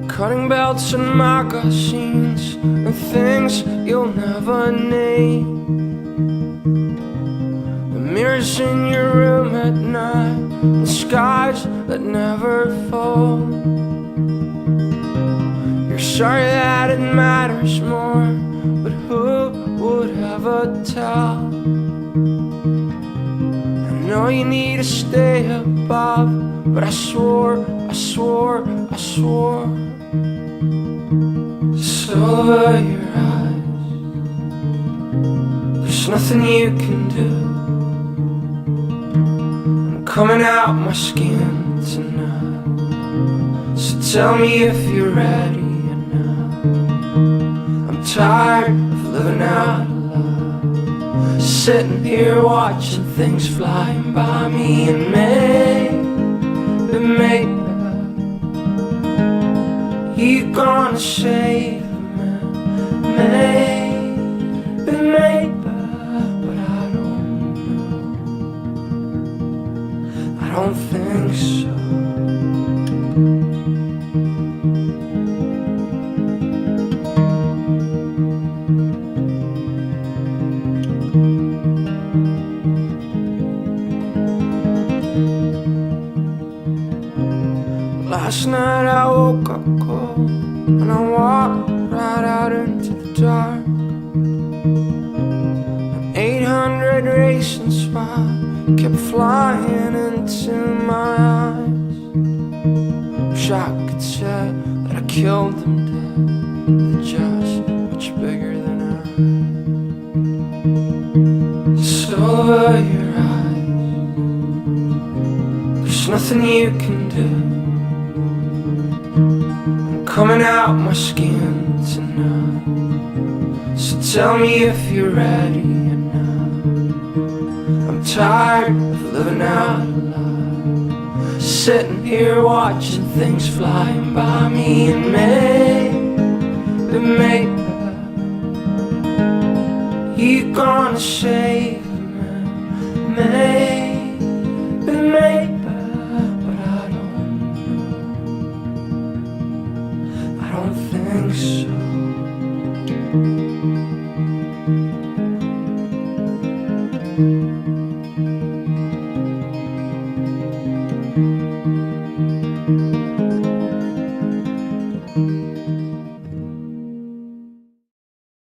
Cutting belts and magazines and things you'll never need. The mirrors in your room at night, the skies that never fall. You're sorry that it matters more, but who would ever tell? I know you need to stay above, but I swore over your eyes, there's nothing you can do. I'm coming out my skin tonight, so tell me if you're ready now. I'm tired of living out loud, sitting here watching things flying by me. And maybe you're gonna save me, maybe, but I don't know. I don't think so. Last night I woke up cold, and I walked right out into the dark. An 800 racing spot kept flying into my eyes. Wish I could say that I killed them dead, they're just much bigger than I. Just over your eyes, there's nothing you can do. Coming out my skin tonight, so tell me if you're ready now. I'm tired of living out loud, sitting here watching things flying by me. And maybe you're gonna save me, maybe.